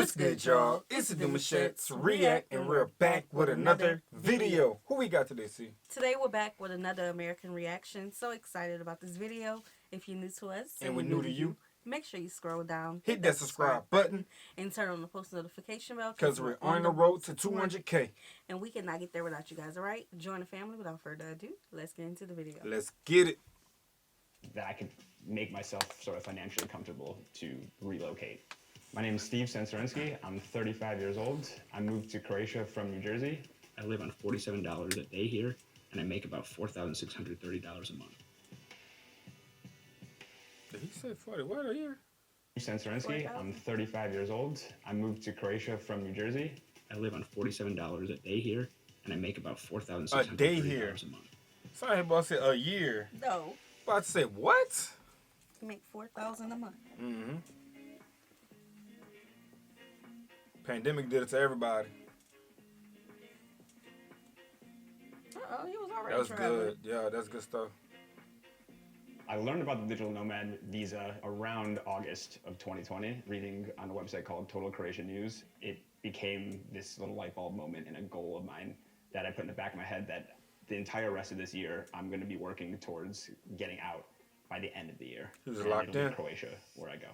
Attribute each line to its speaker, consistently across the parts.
Speaker 1: What's good, y'all? It's the Demouchets REACT, and we're back with another video. Who we got today, C?
Speaker 2: Today we're back with another American reaction. So excited about this video. If you're new to us
Speaker 1: And we're new to you,
Speaker 2: make sure you scroll down,
Speaker 1: hit that subscribe button,
Speaker 2: and turn on the post notification bell
Speaker 1: because we're on the road to 200K.
Speaker 2: And we cannot get there without you guys, alright? Join the family. Without further ado, let's get into the video.
Speaker 1: Let's get it.
Speaker 3: That I could make myself sort of financially comfortable to relocate. My name is Steve Sensorinsky. I'm 35 years old. I moved to Croatia from New Jersey. I live on $47 a day here, and I make about $4,630 a month.
Speaker 1: Did he say 40? What a year?
Speaker 3: Steve Sensorinsky. I'm 35 years old. I moved to Croatia from New Jersey. I live on $47 a day here, and I make about $4,630
Speaker 1: a day here
Speaker 3: a month.
Speaker 1: Sorry, boss said a year.
Speaker 2: No.
Speaker 1: About to say what?
Speaker 2: You make $4,000 a month.
Speaker 1: Mm-hmm. Pandemic did it to everybody.
Speaker 2: Uh-oh, you was already
Speaker 1: That was
Speaker 2: traveling.
Speaker 1: good. Yeah, that's good stuff.
Speaker 3: I learned about the digital nomad visa around August of 2020, reading on a website called Total Croatia News. It became this little light bulb moment and a goal of mine that I put in the back of my head that the entire rest of this year, I'm going to be working towards getting out by the end of the year.
Speaker 1: He was
Speaker 3: And
Speaker 1: locked
Speaker 3: it'll
Speaker 1: in.
Speaker 3: be Croatia, where I go.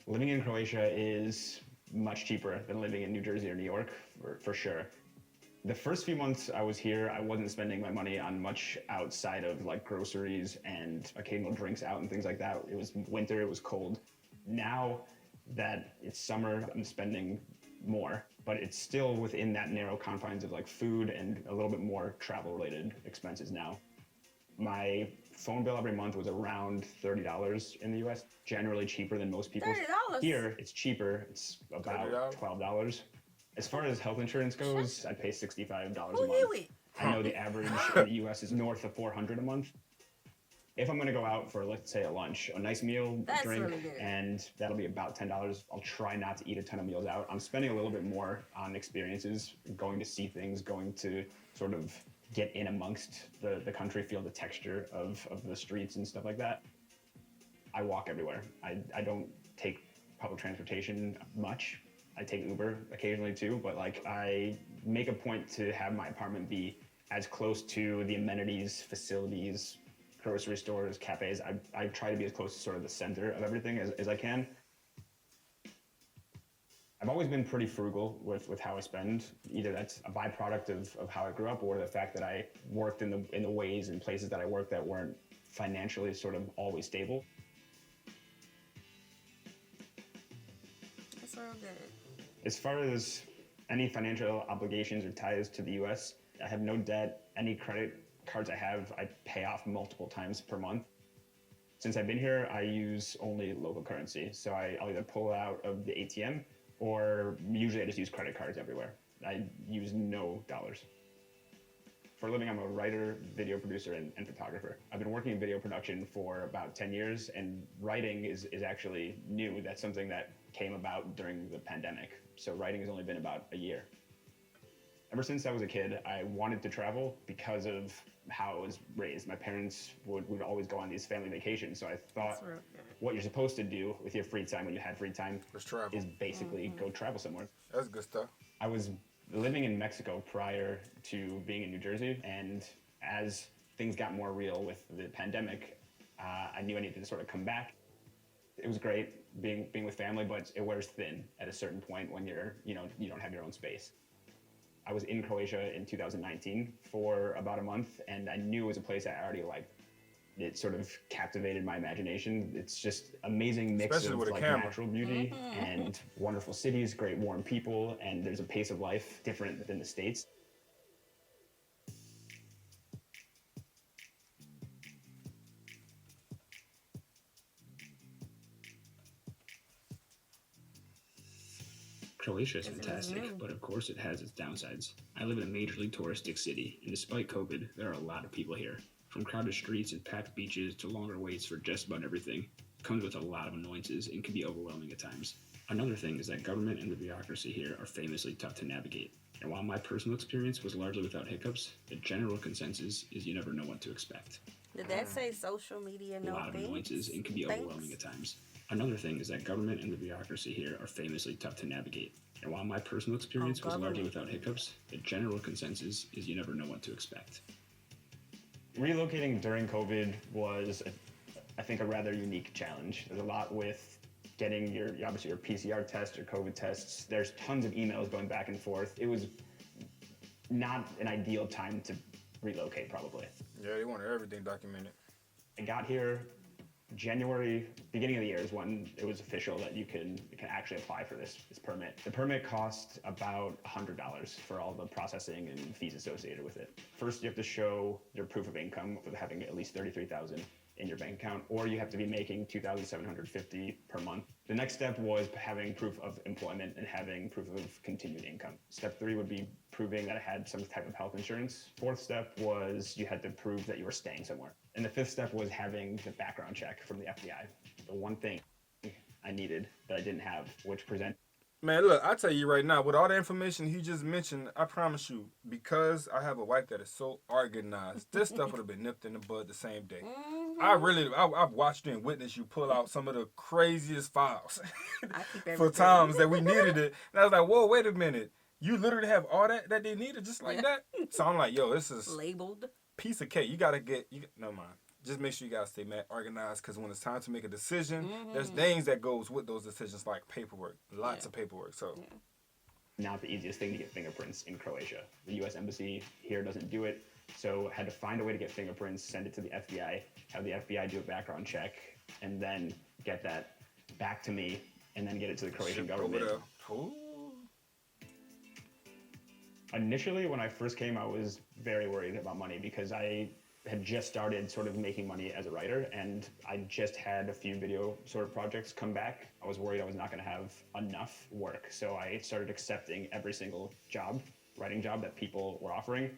Speaker 3: Living in Croatia is much cheaper than living in New Jersey or New York, for sure. The first few months I was here, I wasn't spending my money on much outside of like groceries and occasional drinks out and things like that. It was winter, it was cold. Now that it's summer, I'm spending more, but it's still within that narrow confines of like food and a little bit more travel related expenses now. My phone bill every month was around $30 in the US, generally cheaper than most people's.
Speaker 2: $30?
Speaker 3: Here, it's cheaper, it's about $12. As far as health insurance goes, I pay $65 a month. I know the average in the US is north of $400 a month. If I'm gonna go out for, let's say, a lunch, a nice meal,
Speaker 2: That's
Speaker 3: drink,
Speaker 2: really good.
Speaker 3: and that'll be about $10. I'll try not to eat a ton of meals out. I'm spending a little bit more on experiences, going to see things, going to sort of get in amongst the country, feel the texture of the streets and stuff like that. I walk everywhere. I don't take public transportation much. I take Uber occasionally too, but like I make a point to have my apartment be as close to the amenities, facilities, grocery stores, cafes. I try to be as close to sort of the center of everything as I can. I've always been pretty frugal with how I spend. Either that's a byproduct of how I grew up, or the fact that I worked in the ways and places that I worked that weren't financially sort of always stable.
Speaker 2: That's real good.
Speaker 3: As far as any financial obligations or ties to the US, I have no debt. Any credit cards I have, I pay off multiple times per month. Since I've been here, I use only local currency. So I'll either pull out of the ATM, or usually I just use credit cards everywhere. I use no dollars. For a living, I'm a writer, video producer, and photographer. I've been working in video production for about 10 years, and writing is actually new. That's something that came about during the pandemic. So writing has only been about a year. Ever since I was a kid, I wanted to travel because of how I was raised. My parents would always go on these family vacations, so I thought what you're supposed to do with your free time when you had free time is basically go travel somewhere.
Speaker 1: That's good stuff.
Speaker 3: I was living in Mexico prior to being in New Jersey, and as things got more real with the pandemic, I knew I needed to sort of come back. It was great being with family, but it wears thin at a certain point when you don't have your own space. I was in Croatia in 2019 for about a month, and I knew it was a place I already liked. It sort of captivated my imagination. It's just amazing mix
Speaker 1: Especially
Speaker 3: of like natural beauty and wonderful cities, great warm people, and there's a pace of life different than the States. Croatia is fantastic, but of course it has its downsides. I live in a majorly touristic city, and despite COVID, there are a lot of people here. From crowded streets and packed beaches to longer waits for just about everything, it comes with a lot of annoyances and can be overwhelming at times. Another thing is that government and the bureaucracy here are famously tough to navigate. And while my personal experience was largely without hiccups, the general consensus is you never know what to expect.
Speaker 2: Did that say social media
Speaker 3: A
Speaker 2: no
Speaker 3: lot of
Speaker 2: thanks?
Speaker 3: annoyances and can be overwhelming at times. Another thing is that government and the bureaucracy here are famously tough to navigate. And while my personal experience was largely without hiccups, the general consensus is you never know what to expect. Relocating during COVID was, I think, a rather unique challenge. There's a lot with getting obviously your PCR test, your COVID tests. There's tons of emails going back and forth. It was not an ideal time to relocate, probably.
Speaker 1: Yeah, they wanted everything documented.
Speaker 3: I got here January, beginning of the year is when it was official that you can actually apply for this permit. The permit cost about $100 for all the processing and fees associated with it. First, you have to show your proof of income with having at least $33,000 in your bank account, or you have to be making $2,750 per month. The next step was having proof of employment and having proof of continued income. Step 3 would be proving that I had some type of health insurance. 4th step was you had to prove that you were staying somewhere. And the 5th step was having the background check from the FBI. The one thing I needed that I didn't have, which presented.
Speaker 1: Man, look, I tell you right now, with all the information he just mentioned, I promise you, because I have a wife that is so organized, this stuff would have been nipped in the bud the same day. I've watched you and witnessed you pull out some of the craziest files for times that we needed it. And I was like, whoa, wait a minute. You literally have all that they needed just like that? So I'm like, yo, this is
Speaker 2: labeled
Speaker 1: piece of cake. You got to no mind. Just make sure you guys stay organized, because when it's time to make a decision, there's things that goes with those decisions, like paperwork, lots of paperwork. So,
Speaker 3: not the easiest thing to get fingerprints in Croatia. The U.S. Embassy here doesn't do it, so I had to find a way to get fingerprints, send it to the FBI, have the FBI do a background check, and then get that back to me, and then get it to the Croatian government. Initially, when I first came, I was very worried about money because I had just started sort of making money as a writer, and I just had a few video sort of projects come back. I was worried I was not going to have enough work, so I started accepting every single writing job that people were offering.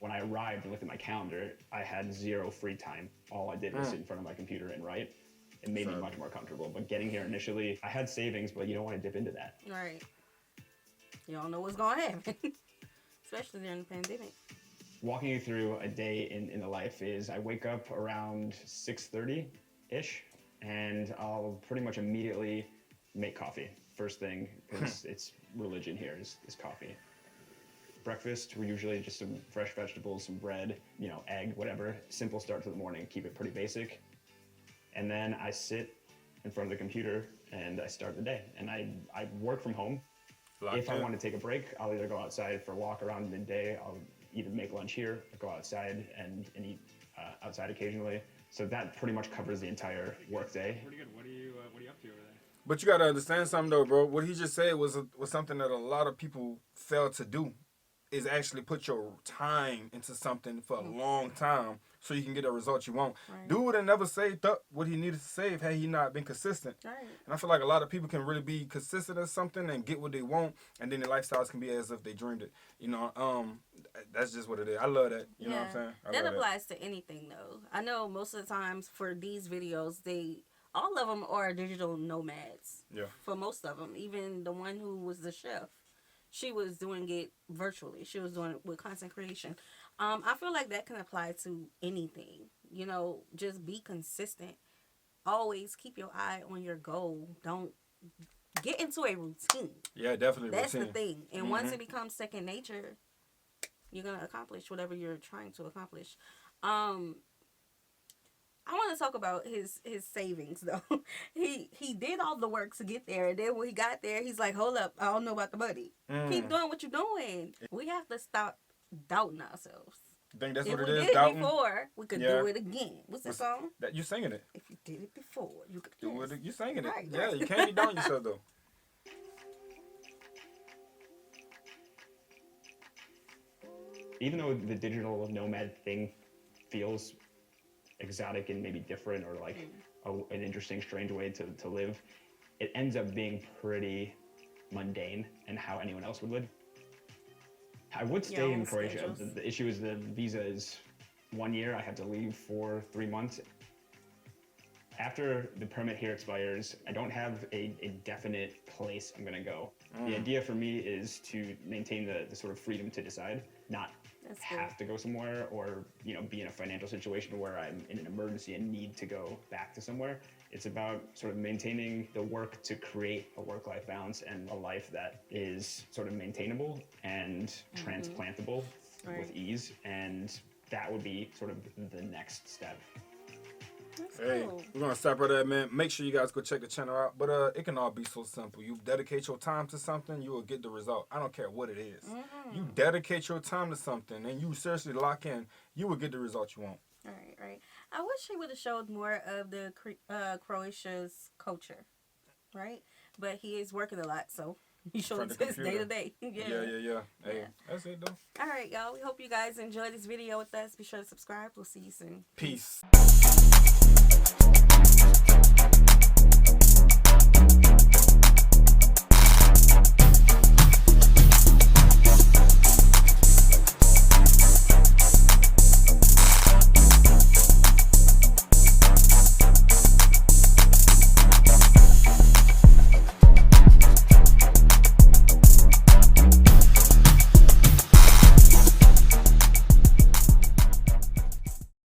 Speaker 3: When I arrived and looked at my calendar, I had 0 free time. All I did was sit in front of my computer and write. It made me much more comfortable. But getting here initially, I had savings, but you don't want to dip into that.
Speaker 2: Right. You don't know what's going to happen, especially during the pandemic.
Speaker 3: Walking you through a day in the life is I wake up around 6:30-ish, and I'll pretty much immediately make coffee. First thing, because it's religion here is coffee. Breakfast, we're usually just some fresh vegetables, some bread, egg, whatever. Simple start to the morning, keep it pretty basic. And then I sit in front of the computer and I start the day. And I work from home. If I want to take a break, I'll either go outside for a walk around midday. I'll either make lunch here, or go outside and eat outside occasionally. So that pretty much covers the entire work day.
Speaker 4: Pretty good. What are you up to over there?
Speaker 1: But you got to understand something though, bro. What he just said was something that a lot of people fail to do, is actually put your time into something for a long time so you can get the results you want.
Speaker 2: Right.
Speaker 1: Dude would have never saved up what he needed to save had he not been consistent.
Speaker 2: Right.
Speaker 1: And I feel like a lot of people can really be consistent at something and get what they want, and then their lifestyles can be as if they dreamed it. That's just what it is. I love that. You know what I'm saying?
Speaker 2: That applies to anything though. I know most of the times for these videos, all of them are digital nomads.
Speaker 1: Yeah.
Speaker 2: For most of them, even the one who was the chef, she was doing it virtually. She was doing it with content creation. I feel like that can apply to anything. Just be consistent. Always keep your eye on your goal. Don't get into a routine.
Speaker 1: Yeah, definitely.
Speaker 2: That's
Speaker 1: routine.
Speaker 2: the thing. And once it becomes second nature, you're going to accomplish whatever you're trying to accomplish. I want to talk about his savings though. He did all the work to get there, and then when he got there, he's like, "Hold up, I don't know about the money. Keep doing what you're doing." We have to stop doubting ourselves.
Speaker 1: You think that's
Speaker 2: If
Speaker 1: what
Speaker 2: we
Speaker 1: it is?
Speaker 2: did it
Speaker 1: Doubting?
Speaker 2: before, we could do it again. What's the song?
Speaker 1: That you singing it?
Speaker 2: If you did it before, you could
Speaker 1: Do it. You singing it?
Speaker 2: Right,
Speaker 1: Yeah,
Speaker 2: right.
Speaker 1: you can't be doubting yourself though.
Speaker 3: Even though the digital nomad thing feels exotic and maybe different, or like an interesting, strange way to live, it ends up being pretty mundane and how anyone else would live. I would stay in Croatia. The issue is the visa is 1 year. I have to leave for 3 months. After the permit here expires, I don't have a definite place I'm going to go. The idea for me is to maintain the sort of freedom to decide, not
Speaker 2: That's
Speaker 3: have to go somewhere, or be in a financial situation where I'm in an emergency and need to go back to somewhere. It's about sort of maintaining the work to create a work-life balance and a life that is sort of maintainable and transplantable with ease, and that would be sort of the next step.
Speaker 2: That's
Speaker 1: Hey,
Speaker 2: cool.
Speaker 1: we're gonna stop right there, man. Make sure you guys go check the channel out. But it can all be so simple. You dedicate your time to something, you will get the result. I don't care what it is. You dedicate your time to something and you seriously lock in, you will get the result you want.
Speaker 2: Right. I wish he would have showed more of the Croatia's culture, right? But he is working a lot, so he shows
Speaker 1: Front of the
Speaker 2: his day
Speaker 1: computer.
Speaker 2: to day.
Speaker 1: Yeah. Hey,
Speaker 2: Yeah.
Speaker 1: that's it though.
Speaker 2: All right, y'all. We hope you guys enjoyed this video with us. Be sure to subscribe. We'll see you soon.
Speaker 1: Peace.